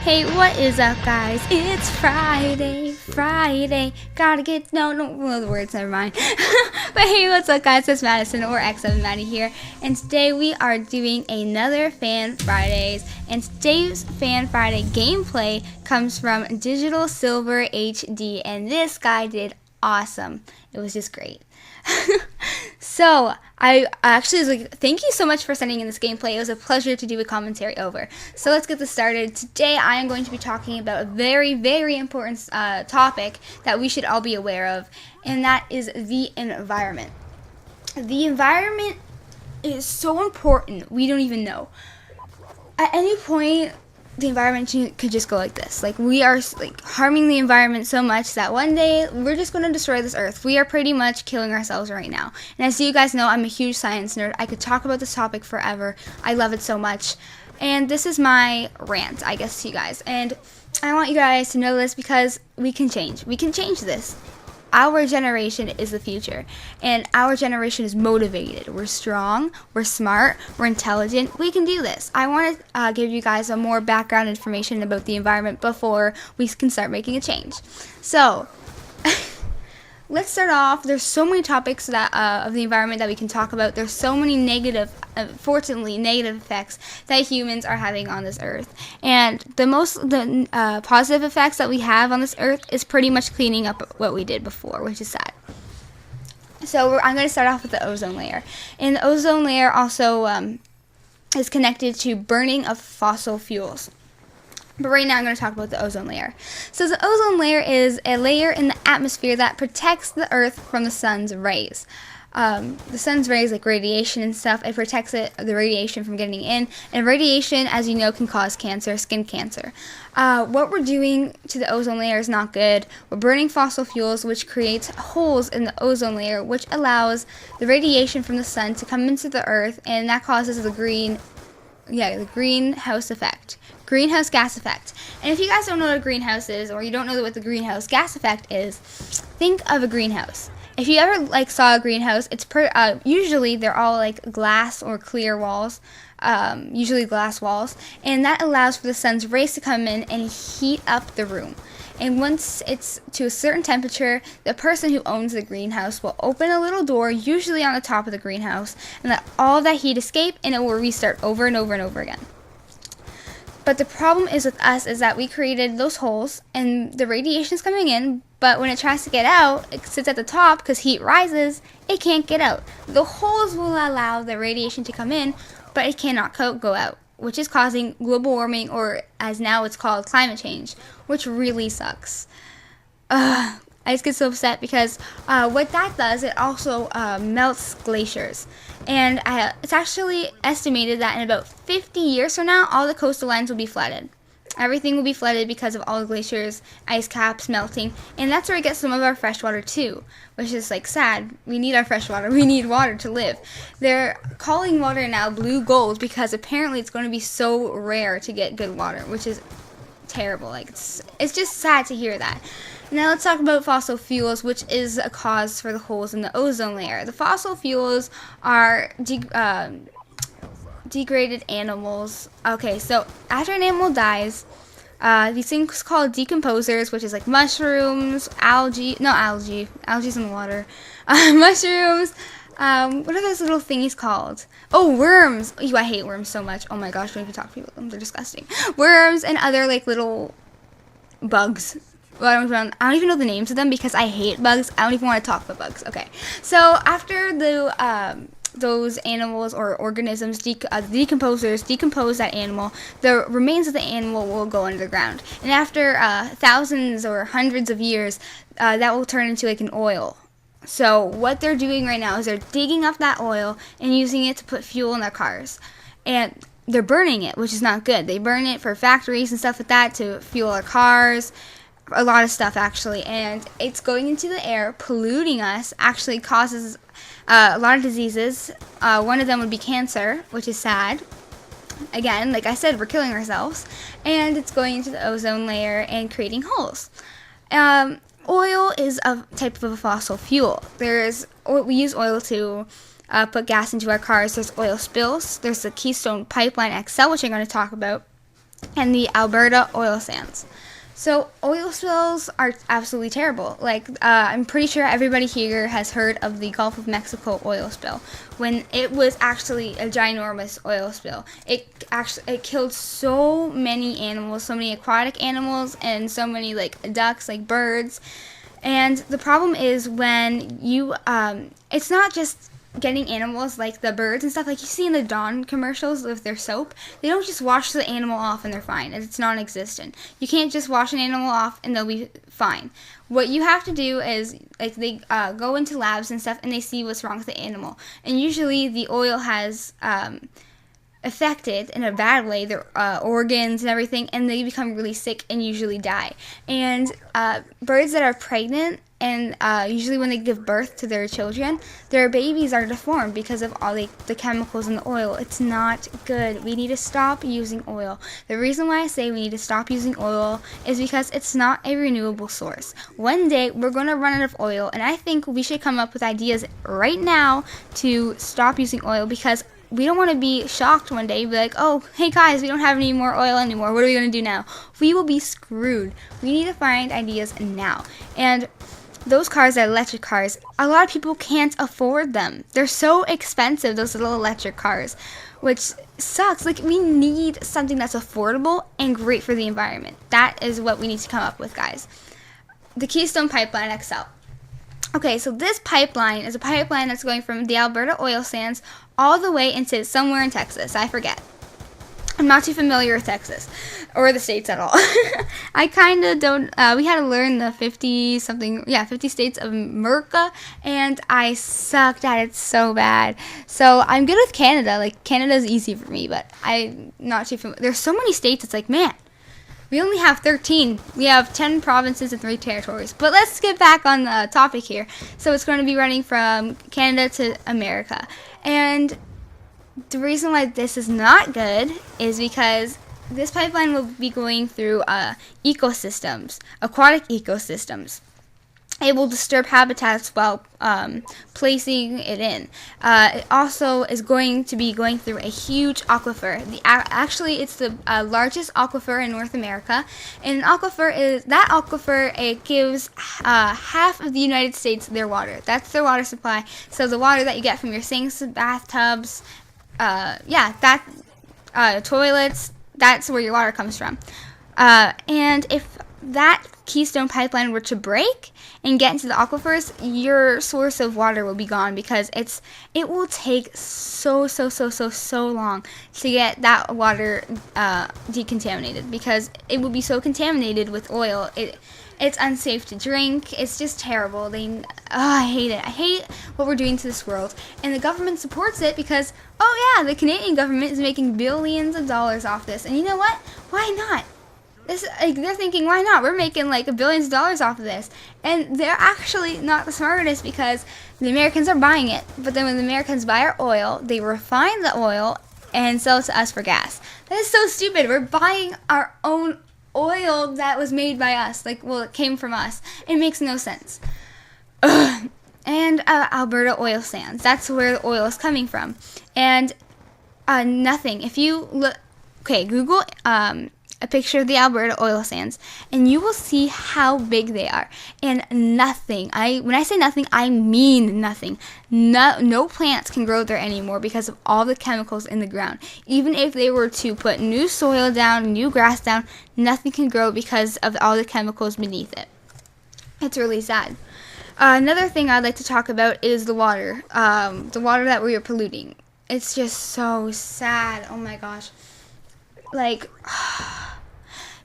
Hey, what is up, guys? It's Friday. Gotta get no, the words, never mind. But hey, what's up, guys? It's Madison or X7 Maddie here, and today we are doing another Fan Fridays. And today's Fan Friday gameplay comes from Digital Silver HD, and this guy did awesome. It was just great. So I actually was like, thank you so much for sending in this gameplay. It was a pleasure to do a commentary over. So let's get this started. Today I am going to be talking about a very, very important topic that we should all be aware of, and that is the environment. The environment is so important, we don't even know. At any point, the environment could just go like this. Like, we are harming the environment so much that one day we're just going to destroy this earth. We are pretty much killing ourselves right now. And as you guys know, I'm a huge science nerd. I could talk about this topic forever. I love it so much. And this is my rant, I guess, to you guys. And I want you guys to know this because we can change. We can change this. Our generation is the future, and our generation is motivated. We're strong, we're smart, we're intelligent. We can do this. I want to give you guys some more background information about the environment before we can start making a change. So, let's start off. There's so many topics that of the environment that we can talk about. There's so many fortunately, negative effects that humans are having on this earth. And the positive effects that we have on this earth is pretty much cleaning up what we did before, which is sad. So I'm going to start off with the ozone layer. And the ozone layer also is connected to burning of fossil fuels. But right now I'm going to talk about the ozone layer. So the ozone layer is a layer in the atmosphere that protects the earth from the sun's rays. The sun's rays, like radiation and stuff, it protects the radiation from getting in. And radiation, as you know, can cause cancer, skin cancer. What we're doing to the ozone layer is not good. We're burning fossil fuels, which creates holes in the ozone layer, which allows the radiation from the sun to come into the earth, and that causes the greenhouse effect. Greenhouse gas effect. And if you guys don't know what a greenhouse is, or you don't know what the greenhouse gas effect is, think of a greenhouse. If you ever saw a greenhouse, it's usually they're all glass or clear walls, usually glass walls, and that allows for the sun's rays to come in and heat up the room. And once it's to a certain temperature, the person who owns the greenhouse will open a little door, usually on the top of the greenhouse, and let all that heat escape, and it will restart over and over and over again. But the problem is with us is that we created those holes, and the radiation is coming in, but when it tries to get out, it sits at the top because heat rises, it can't get out. The holes will allow the radiation to come in, but it cannot go out, which is causing global warming, or as now it's called, climate change, which really sucks. I just get so upset because what that does, it also melts glaciers. And it's actually estimated that in about 50 years from now, all the coastal lines will be flooded. Everything will be flooded because of all the glaciers, ice caps melting, and that's where we get some of our fresh water too, which is sad. We need our fresh water. We need water to live. They're calling water now blue gold because apparently it's going to be so rare to get good water, which is terrible. It's just sad to hear that. Now let's talk about fossil fuels, which is a cause for the holes in the ozone layer. The fossil fuels are degraded animals. Okay, so after an animal dies, these things called decomposers, which is like mushrooms, algae's in the water, mushrooms, what are those little thingies called? Oh, worms. Ew, I hate worms so much. Oh my gosh, don't even talk to people about them. They're disgusting. Worms and other little bugs. Well, I don't even know the names of them because I hate bugs. I don't even want to talk about bugs. Okay, so after those animals or organisms, decomposers, decompose that animal, the remains of the animal will go underground. And after thousands or hundreds of years, that will turn into an oil. So what they're doing right now is they're digging up that oil and using it to put fuel in their cars. And they're burning it, which is not good. They burn it for factories and stuff like that to fuel our cars. A lot of stuff, actually, and it's going into the air, polluting us, actually causes a lot of diseases. One of them would be cancer, which is sad. Again, like I said, we're killing ourselves, and it's going into the ozone layer and creating holes. Oil is a type of a fossil fuel. We use oil to put gas into our cars. There's oil spills. There's the Keystone Pipeline XL, which I'm going to talk about. and the Alberta oil sands. So oil spills are absolutely terrible. Like, I'm pretty sure everybody here has heard of the Gulf of Mexico oil spill, when it was actually a ginormous oil spill. It killed so many animals, so many aquatic animals, and so many like ducks, like birds. And the problem is when you, it's not just getting animals like the birds and stuff like you see in the Dawn commercials with their soap. They don't just wash the animal off and they're fine. It's non-existent. You can't just wash an animal off and they'll be fine. What you have to do is, like, they go into labs and stuff and they see what's wrong with the animal. And usually the oil has affected in a bad way their organs and everything, and they become really sick and usually die. And birds that are pregnant, and usually when they give birth to their children, their babies are deformed because of all the chemicals in the oil. It's not good. We need to stop using oil. The reason why I say we need to stop using oil is because it's not a renewable source. One day we're going to run out of oil, and I think we should come up with ideas right now to stop using oil, because we don't want to be shocked one day, be like, oh, hey guys, we don't have any more oil anymore. What are we going to do now? We will be screwed. We need to find ideas now. And those cars are electric cars. A lot of people can't afford them. They're so expensive, those little electric cars, which sucks. Like, we need something that's affordable and great for the environment. That is what we need to come up with, guys. The Keystone Pipeline XL. Okay, so this pipeline is a pipeline that's going from the Alberta oil sands all the way into somewhere in Texas. I forget. I'm not too familiar with Texas or the states at all. I kind of don't. We had to learn the 50 states of America, and I sucked at it so bad. So I'm good with Canada. Like, Canada's easy for me, but I'm not too familiar. There's so many states. It's like, man, we only have 13. We have 10 provinces and 3 territories. But let's get back on the topic here. So it's going to be running from Canada to America. And the reason why this is not good is because this pipeline will be going through ecosystems, aquatic ecosystems. It will disturb habitats while placing it in. It also is going to be going through a huge aquifer. Actually, it's the largest aquifer in North America. And it gives half of the United States their water. That's their water supply. So the water that you get from your sinks, bathtubs, toilets, that's where your water comes from. And if that Keystone Pipeline were to break and get into the aquifers, your source of water will be gone, because it will take so long to get that water decontaminated, because it will be so contaminated with oil. It's unsafe to drink. It's just terrible. I hate it. I hate what we're doing to this world. And the government supports it because, the Canadian government is making billions of dollars off this. And you know what? Why not? They're thinking, why not? We're making billions of dollars off of this. And they're actually not the smartest, because the Americans are buying it. But then when the Americans buy our oil, they refine the oil and sell it to us for gas. That is so stupid. We're buying our own oil that was made by us. It came from us. It makes no sense. Ugh. And Alberta oil sands. That's where the oil is coming from. And nothing. If you look, Google a picture of the Alberta oil sands, and you will see how big they are. And nothing. When I say nothing, I mean nothing. No plants can grow there anymore because of all the chemicals in the ground. Even if they were to put new soil down, new grass down, nothing can grow because of all the chemicals beneath it. It's really sad. Another thing I'd like to talk about is the water. The water that we are polluting. It's just so sad. Oh my gosh.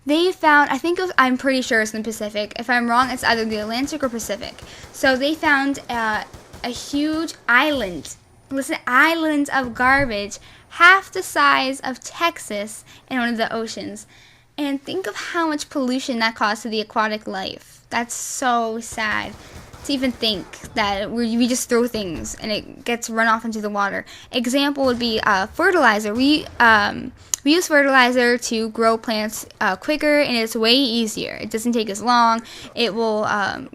They found, I'm pretty sure it's in the Pacific. If I'm wrong, it's either the Atlantic or Pacific. So they found a huge island. Listen, island of garbage, half the size of Texas, in one of the oceans. And think of how much pollution that caused to the aquatic life. That's so sad to even think that we just throw things and it gets run off into the water. Example would be fertilizer. We use fertilizer to grow plants quicker, and it's way easier. It doesn't take as long. It will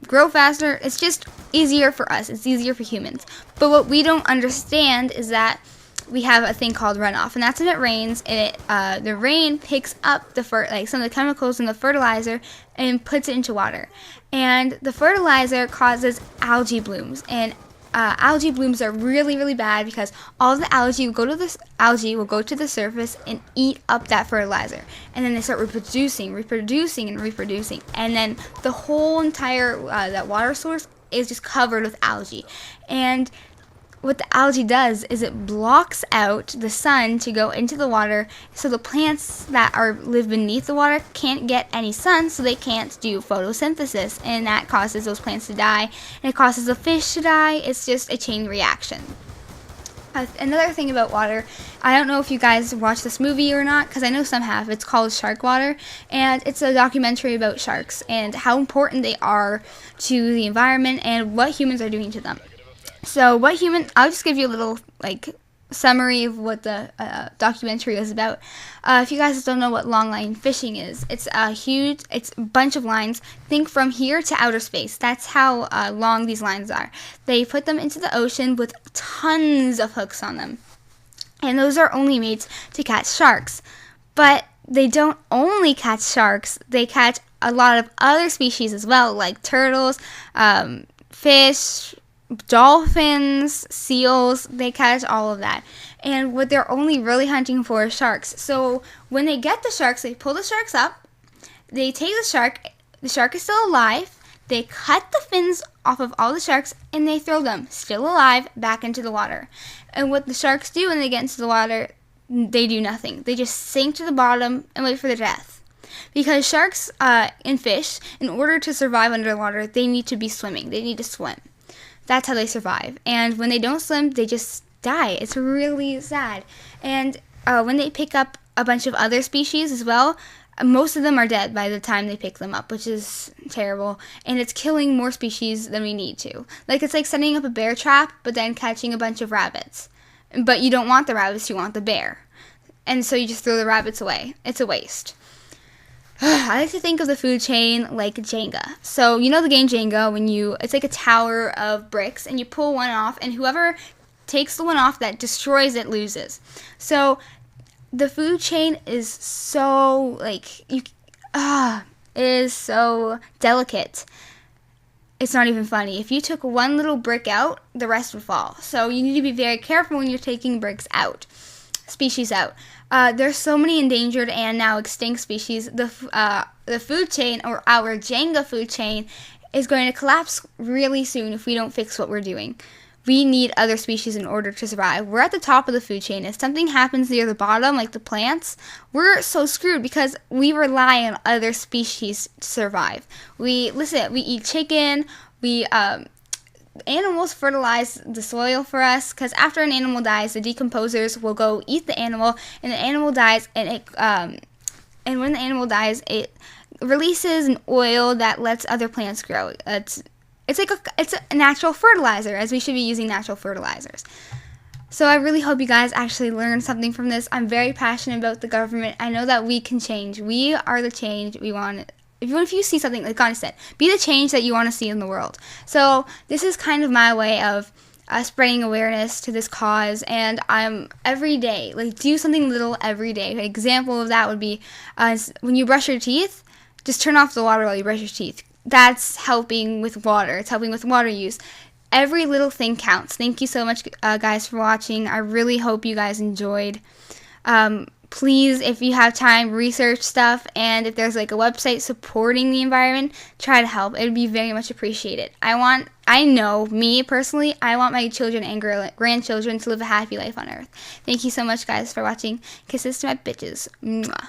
grow faster. It's just easier for us. It's easier for humans. But what we don't understand is that we have a thing called runoff, and that's when it rains, and the rain picks up some of the chemicals in the fertilizer and puts it into water. And the fertilizer causes algae blooms, and algae blooms are really, really bad because all the algae will go to the surface and eat up that fertilizer, and then they start reproducing, and then the whole entire that water source is just covered with algae. And what the algae does is it blocks out the sun to go into the water, so the plants that live beneath the water can't get any sun, so they can't do photosynthesis, and that causes those plants to die, and it causes the fish to die. It's just a chain reaction. Another thing about water, I don't know if you guys watched this movie or not, because I know some have. It's called Shark Water, and it's a documentary about sharks and how important they are to the environment and what humans are doing to them. So I'll just give you a little summary of what the documentary is about. If you guys don't know what long line fishing is, it's a bunch of lines. Think from here to outer space. That's how long these lines are. They put them into the ocean with tons of hooks on them. And those are only made to catch sharks. But they don't only catch sharks. They catch a lot of other species as well, like turtles, fish, dolphins, seals. They catch all of that. And what they're only really hunting for is sharks. So when they get the sharks, they pull the sharks up, they take the shark is still alive, they cut the fins off of all the sharks, and they throw them, still alive, back into the water. And what the sharks do when they get into the water, they do nothing. They just sink to the bottom and wait for their death. Because sharks and fish, in order to survive underwater, they need to be swimming. They need to swim. That's how they survive. And when they don't swim, they just die. It's really sad. And when they pick up a bunch of other species as well, most of them are dead by the time they pick them up, which is terrible. And it's killing more species than we need to. It's like setting up a bear trap, but then catching a bunch of rabbits. But you don't want the rabbits, you want the bear. And so you just throw the rabbits away. It's a waste. I like to think of the food chain like Jenga. So you know the game Jenga, it's like a tower of bricks, and you pull one off, and whoever takes the one off that destroys it loses. So the food chain is so it is so delicate. It's not even funny. If you took one little brick out, the rest would fall. So you need to be very careful when you're taking species out. There's so many endangered and now extinct species. The food chain, or our Jenga food chain, is going to collapse really soon if we don't fix what we're doing. We need other species in order to survive. We're at the top of the food chain. If something happens near the bottom, like the plants, we're so screwed because we rely on other species to survive. We eat chicken, animals fertilize the soil for us, because after an animal dies, the decomposers will go eat the animal, and the animal dies, and when the animal dies, it releases an oil that lets other plants grow. It's a natural fertilizer, as we should be using natural fertilizers. So I really hope you guys actually learned something from this. I'm very passionate about the government. I know that we can change. We are the change we want. If you see something, like Gandhi said, be the change that you want to see in the world. So this is kind of my way of spreading awareness to this cause, and I'm every day, do something little every day. An example of that would be when you brush your teeth, just turn off the water while you brush your teeth. That's helping with water. It's helping with water use. Every little thing counts. Thank you so much, guys, for watching. I really hope you guys enjoyed. Please, if you have time, research stuff, and if there's a website supporting the environment, try to help. It would be very much appreciated. Me personally, I want my children and grandchildren to live a happy life on Earth. Thank you so much, guys, for watching. Kisses to my bitches. Mwah.